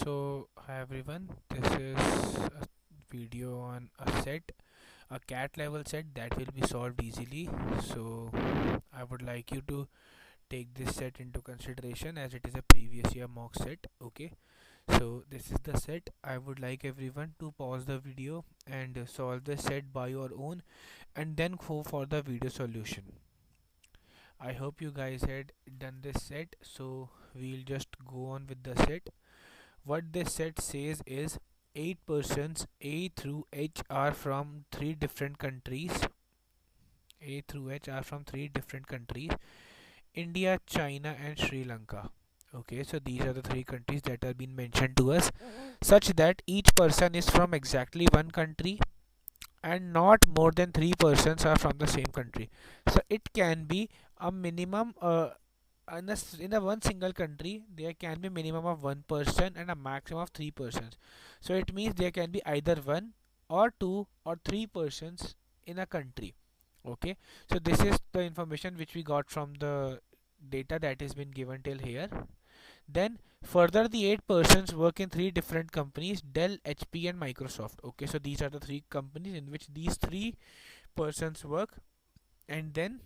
Hi everyone, this is a video on a set, a cat level set that will be solved easily. So, I would like you to take this set into consideration as it is a previous year mock set. Okay, so this is the set. I would like everyone to pause the video and solve the set by your own and then go for the video solution. I hope you guys had done this set, so we'll just go on with the set. What this set says is 8 persons A through H are from three different countries. A through H are from three different countries: India, China, and Sri Lanka. Okay, so these are the three countries that have been mentioned to us, such that each person is from exactly one country and not more than three persons are from the same country. So it can be a minimum in a one single country there can be minimum of one person and a maximum of three persons. So it means there can be either one or two or three persons in a country. Okay, so this is the information which we got from the data that has been given till here. Then further, the 8 persons work in three different companies: Dell, HP, and Microsoft. Okay, so these are the three companies in which these three persons work, and then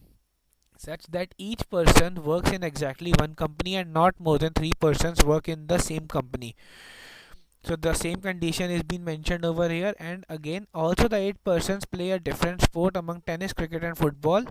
such that each person works in exactly one company and not more than three persons work in the same company. So the same condition is being mentioned over here, and again also the 8 persons play a different sport among tennis, cricket, and football.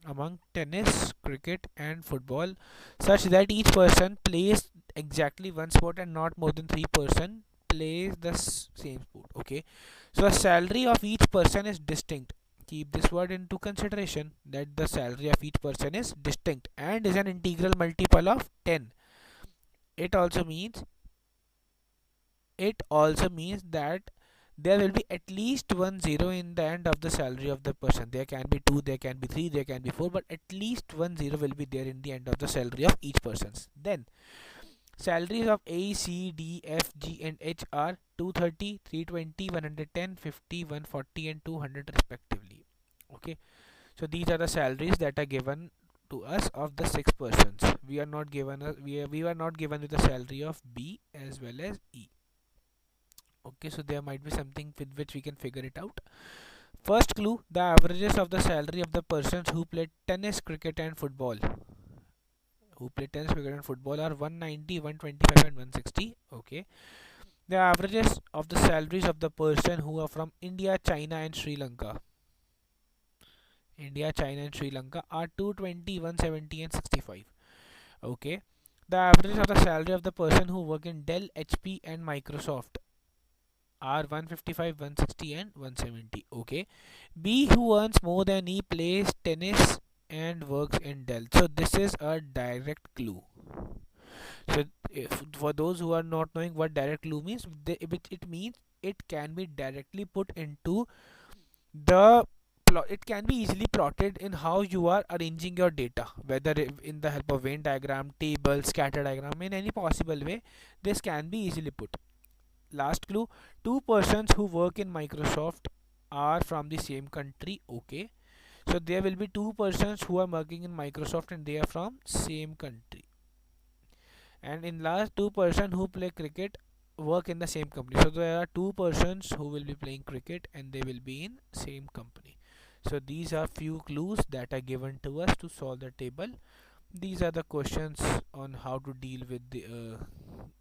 Among tennis, cricket, and football, such that each person plays exactly one sport and not more than three-person plays the same sport. Okay, so the salary of each person is distinct. Keep this word into consideration, that the salary of each person is distinct and is an integral multiple of 10. It also means that there will be at least one zero in the end of the salary of the person. There can be two, there can be three, there can be four, but at least one zero will be there in the end of the salary of each person's. Then salaries of A, C, D, F, G, and H are 230, 320, 110, 50, 140, and 200 respectively. Okay, so these are the salaries that are given to us of the 6 persons. We are not given we were not given with the salary of B as well as E. Okay, so there might be something with which we can figure it out. First clue: the averages of the salary of the persons who play tennis, cricket, and football. Are 190, 125, and 160. Okay. The averages of the salaries of the person who are from India, China, and Sri Lanka. India, China, and Sri Lanka are 220, 170, and 65. Okay. The averages of the salary of the person who work in Dell, HP, and Microsoft are 155, 160, and 170. Okay. B, who earns more than E, plays tennis and works in Dell. So this is a direct clue. So if, for those who are not knowing what direct clue means, it means it can be directly put into the plot. It can be easily plotted in how you are arranging your data, whether in the help of Venn diagram, table, scatter diagram, in any possible way. This can be easily put. Last clue: 2 persons who work in Microsoft are from the same country. Okay, so there will be 2 persons who are working in Microsoft and they are from same country. And in last, 2 person who play cricket work in the same company. So there are 2 persons who will be playing cricket and they will be in same company. So these are few clues that are given to us to solve the table. These are the questions on how to deal with the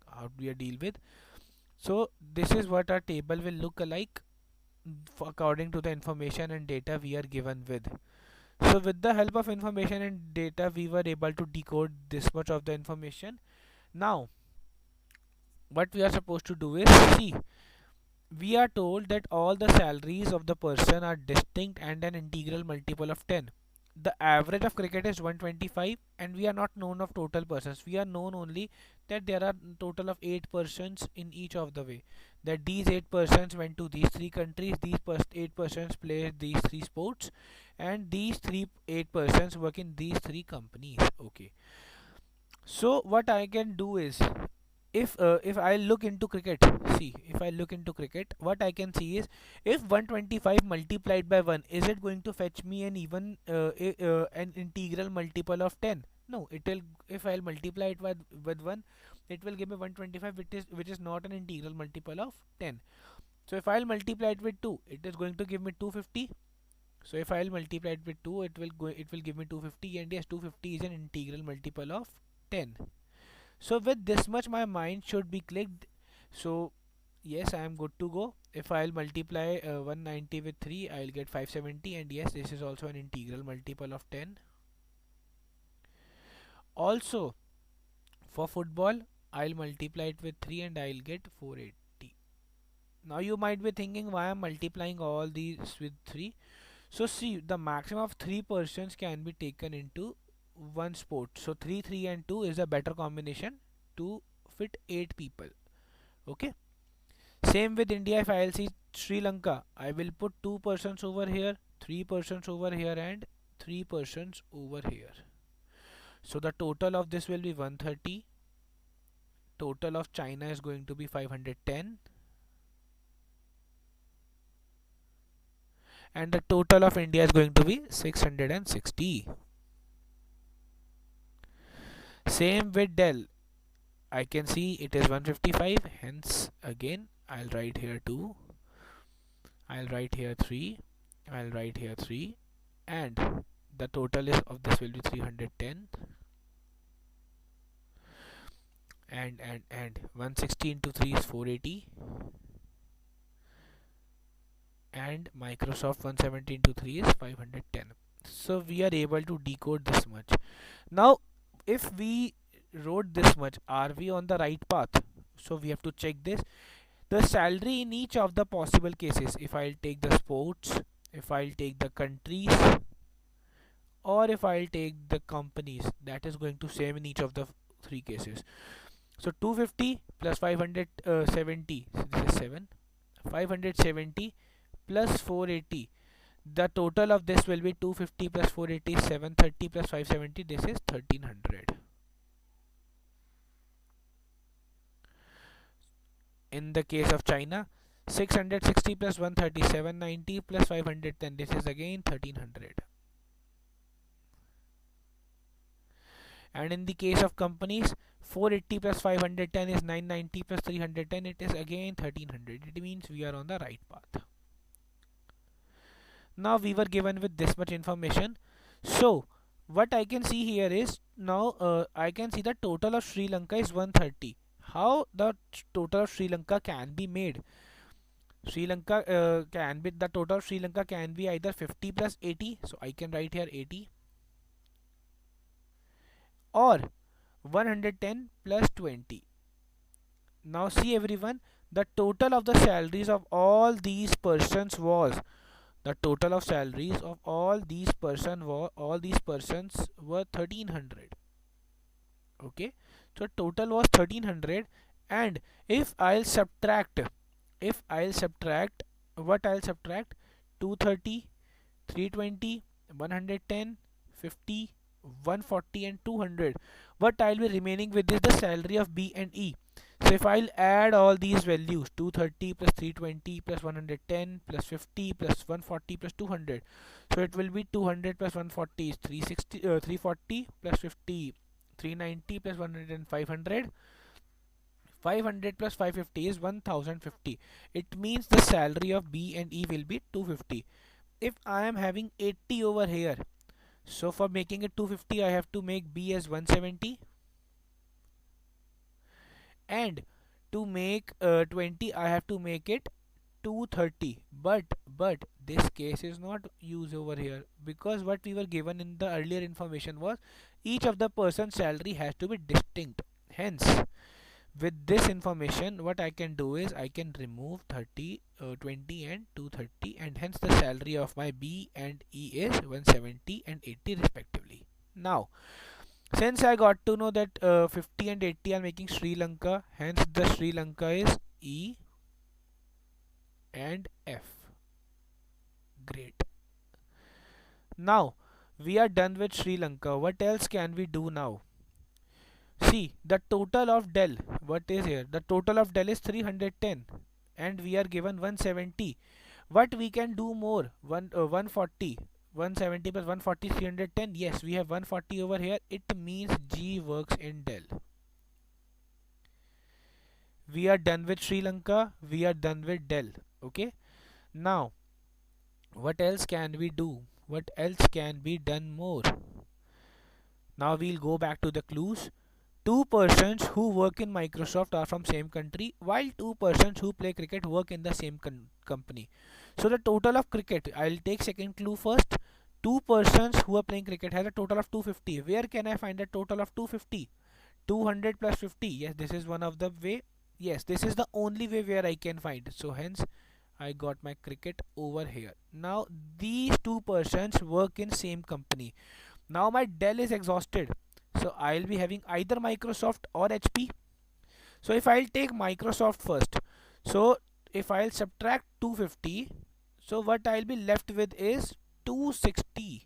how do we deal with. So this is what our table will look like according to the information and data we are given with. So with the help of information and data we were able to decode this much of the information. Now what we are supposed to do is, see, we are told that all the salaries of the person are distinct and an integral multiple of 10. The average of cricket is 125 and we are not known of total persons. We are known only that there are total of 8 persons in each of the way, that these 8 persons went to these three countries, these 8 persons play these three sports, and these 8 persons work in these three companies. Okay, so what I can do is, if I look into cricket, see, if I look into cricket, what I can see is, if 125 multiplied by 1, is it going to fetch me an even an integral multiple of 10? No, it will. If I'll multiply it with 1, it will give me 125, which is not an integral multiple of 10. So if I'll multiply it with 2, it is going to give me 250. So if I'll multiply it with 2, it will give me 250, and yes, 250 is an integral multiple of 10. So with this much my mind should be clicked. So yes, I am good to go. If I'll multiply 190 with 3, I'll get 570, and yes, this is also an integral multiple of 10. Also, for football, I'll multiply it with 3 and I'll get 480. Now you might be thinking, why I'm multiplying all these with 3. So see, the maximum of 3 persons can be taken into one sport. So 3, 3 and 2 is a better combination to fit 8 people. Okay. Same with India. If I'll see Sri Lanka, I will put 2 persons over here, 3 persons over here, and 3 persons over here. So the total of this will be 130. Total of China is going to be 510. And the total of India is going to be 660. Same with Dell. I can see it is 155, hence again I'll write here 2, I'll write here 3, I'll write here 3, and the total is of this will be 310, and 160 into 3 is 480, and Microsoft 170 into 3 is 510. So we are able to decode this much. Now if we wrote this much, are we on the right path? So we have to check this. The salary in each of the possible cases, if I'll take the sports, if I'll take the countries, or if I'll take the companies, that is going to same in each of the 3 cases. So 250 plus 570, so this is 7, 570 plus 480, the total of this will be 250 plus 480 is 730 plus 570, this is 1300. In the case of China, 660 plus 130, 790 plus 510, this is again 1300. And in the case of companies, 480 plus 510 is 990 plus 310, it is again 1300. It means we are on the right path. Now we were given with this much information. So what I can see here is, now I can see the total of Sri Lanka is 130. How the total of Sri Lanka can be made? Sri Lanka can be, the total of Sri Lanka can be either 50 plus 80, so I can write here 80, or 110 plus 20. Now see everyone, the total of the salaries of all these persons was, the total of salaries of all these persons were 1300. Okay, so total was 1300, and if I'll subtract, what I'll subtract, 230, 320, 110, 50, 140 and 200, what I'll be remaining with is the salary of B and E. So if I'll add all these values, 230 plus 320 plus 110 plus 50 plus 140 plus 200, so it will be 200 plus 140 is 340 plus 50, 390 plus 100 and 500, 500 plus 550 is 1050. It means the salary of B and E will be 250. If I am having 80 over here, so for making it 250, I have to make B as 170, and to make 20, I have to make it 230. But this case is not used over here, because what we were given in the earlier information was each of the person's salary has to be distinct. Hence, with this information, what I can do is I can remove 30, 20 and 230, and hence the salary of my B and E is 170 and 80 respectively. Now since I got to know that 50 and 80 are making Sri Lanka, hence the Sri Lanka is E and F. Great. Now we are done with Sri Lanka. What else can we do now? See, the total of del, what is here? The total of del is 310 and we are given 170. What we can do more? 140. 170 plus 140 is 310. Yes, we have 140 over here. It means G works in del. We are done with Sri Lanka. We are done with del. Okay. Now, what else can we do? What else can be done more? Now we'll go back to the clues. Two persons who work in Microsoft are from same country, while two persons who play cricket work in the same company. So the total of cricket, I'll take second clue first. Two persons who are playing cricket has a total of 250. Where can I find a total of 250? 200 plus 50. Yes, this is one of the way. Yes, this is the only way where I can find. So hence I got my cricket over here. Now these two persons work in same company. Now my Dell is exhausted. So I'll be having either Microsoft or HP. So if I'll take Microsoft first. So if I'll subtract 250, so what I'll be left with is 260.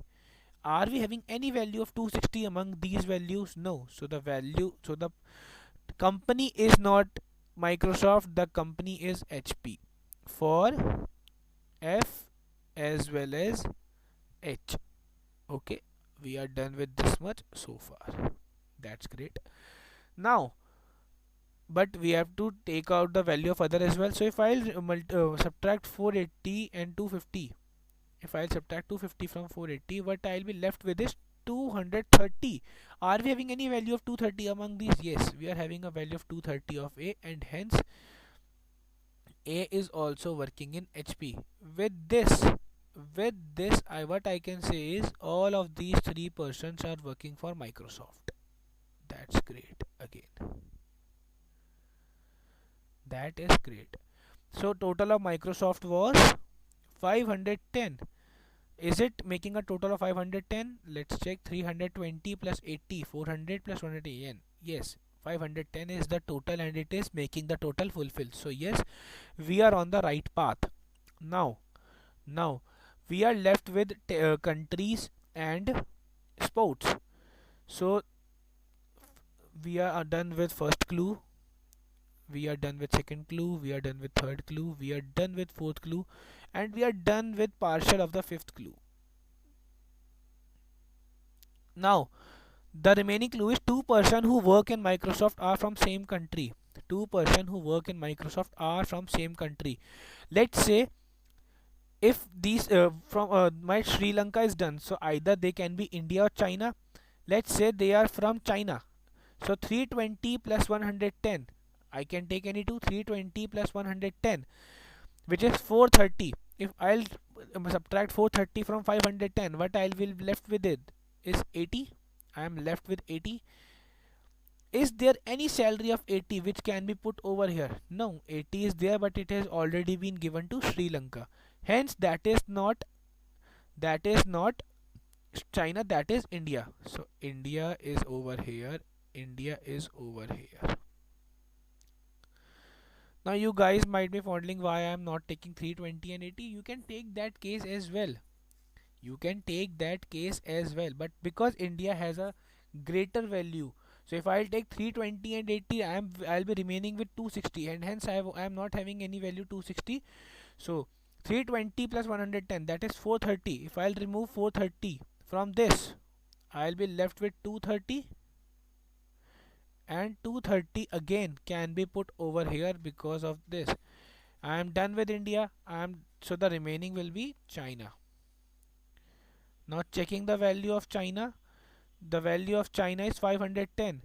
Are we having any value of 260 among these values? No. So the company is not Microsoft, the company is HP for F as well as H. Okay, we are done with this much so far. That's great. Now, but we have to take out the value of other as well. So if I'll subtract 480 and 250, if I'll subtract 250 from 480, what I'll be left with is 230. Are we having any value of 230 among these? Yes, we are having a value of 230 of A, and hence A is also working in HP. With this, what I can say is all of these three persons are working for Microsoft. That's great again. That is great. So total of Microsoft was 510. Is it making a total of 510? Let's check. 320 plus 80, 400 plus 180. Yes, 510 is the total and it is making the total fulfill. So yes, we are on the right path. Now we are left with countries and sports. So we are done with first clue, we are done with second clue, we are done with third clue, we are done with fourth clue, and we are done with partial of the fifth clue. Now the remaining clue is two person who work in Microsoft are from same country. Two person who work in Microsoft are from same country. Let's say if these from my Sri Lanka is done, so either they can be India or China. Let's say they are from China. So 320 plus 110. I can take any two. 320 plus 110, which is 430. If I'll subtract 430 from 510, what I'll be left with it is 80. I am left with 80. Is there any salary of 80 which can be put over here? No, 80 is there, but it has already been given to Sri Lanka. Hence, that is not China, that is India. So India is over here. India is over here. Now you guys might be wondering why I am not taking 320 and 80. You can take that case as well. You can take that case as well. But because India has a greater value, so if I'll take 320 and 80, I'll be remaining with 260, and hence I'm not having any value 260. So 320 plus 110, that is 430. If I'll remove 430 from this, I'll be left with 230, and 230 again can be put over here because of this. I am done with India. So the remaining will be China. Now checking the value of China. The value of China is 510.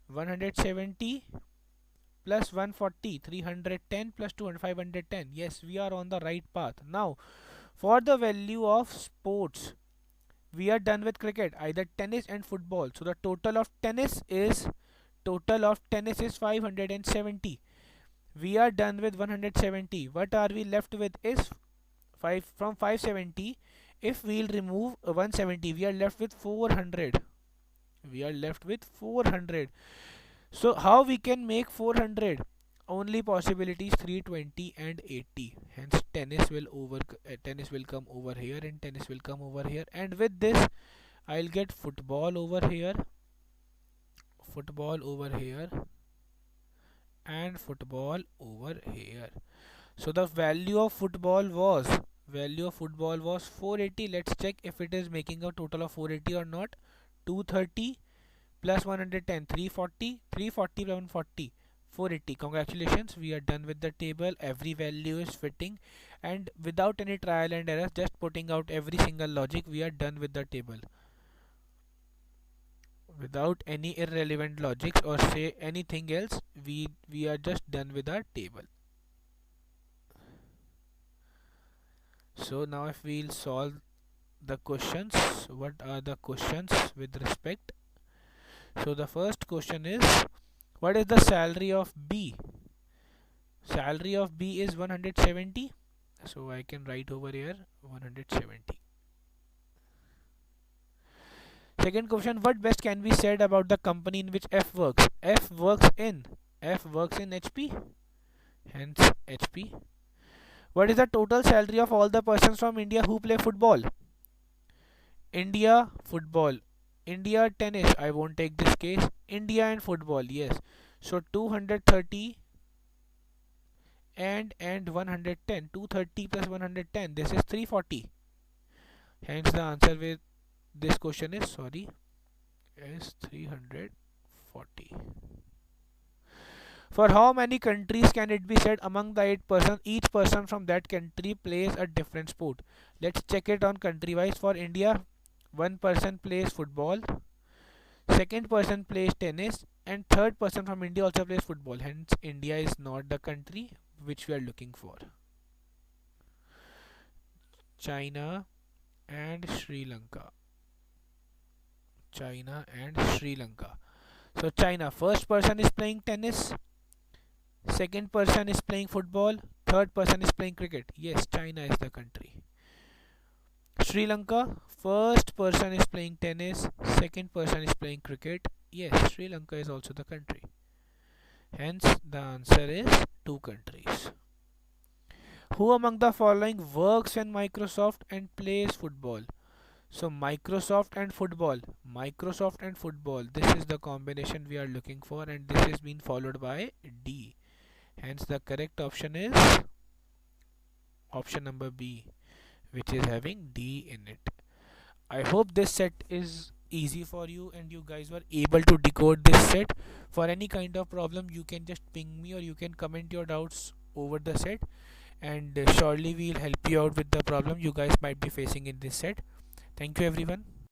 170 plus 140, 310 plus 200, 510. Yes, we are on the right path. Now for the value of sports, we are done with cricket, either tennis and football. So the total of tennis is 570. We are done with 170. What are we left with is 5 from 570. If we'll remove 170, we are left with 400. We are left with 400. So how we can make 400? Only possibilities 320 and 80. Hence tennis will come over here, and tennis will come over here, and with this I'll get football over here. football over here and football over here. So the value of football was 480. Let's check if it is making a total of 480 or not. 230 plus 110, 340, 340 plus 140, 480. Congratulations, we are done with the table. Every value is fitting, and without any trial and errors, just putting out every single logic, we are done with the table. Without any irrelevant logics or say anything else, we are just done with our table. So now if we'll solve the questions, what are the questions with respect? So the first question is, what is the salary of B? Salary of B is 170. So I can write over here 170. Second question, what best can be said about the company in which F works? F works in HP, hence HP. What is the total salary of all the persons from India who play football? India football, India tennis, I won't take this case. India and football, yes. So 230 and 110, 230 plus 110, this is 340. Hence the answer with this question is 340. For how many countries can it be said among the 8 persons each person from that country plays a different sport? Let's check it on country wise. For India, one person plays football, second person plays tennis, and third person from India also plays football. Hence India is not the country which we are looking for. China and Sri Lanka. So China, first person is playing tennis, second person is playing football, third person is playing cricket. Yes, China is the country. Sri Lanka, first person is playing tennis, second person is playing cricket. Yes, Sri Lanka is also the country. Hence the answer is 2 countries. Who among the following works in Microsoft and plays football? So Microsoft and football, this is the combination we are looking for, and this is being followed by D. Hence the correct option is option number B, which is having D in it. I hope this set is easy for you and you guys were able to decode this set. For any kind of problem, you can just ping me or you can comment your doubts over the set, and surely we'll help you out with the problem you guys might be facing in this set. Thank you everyone.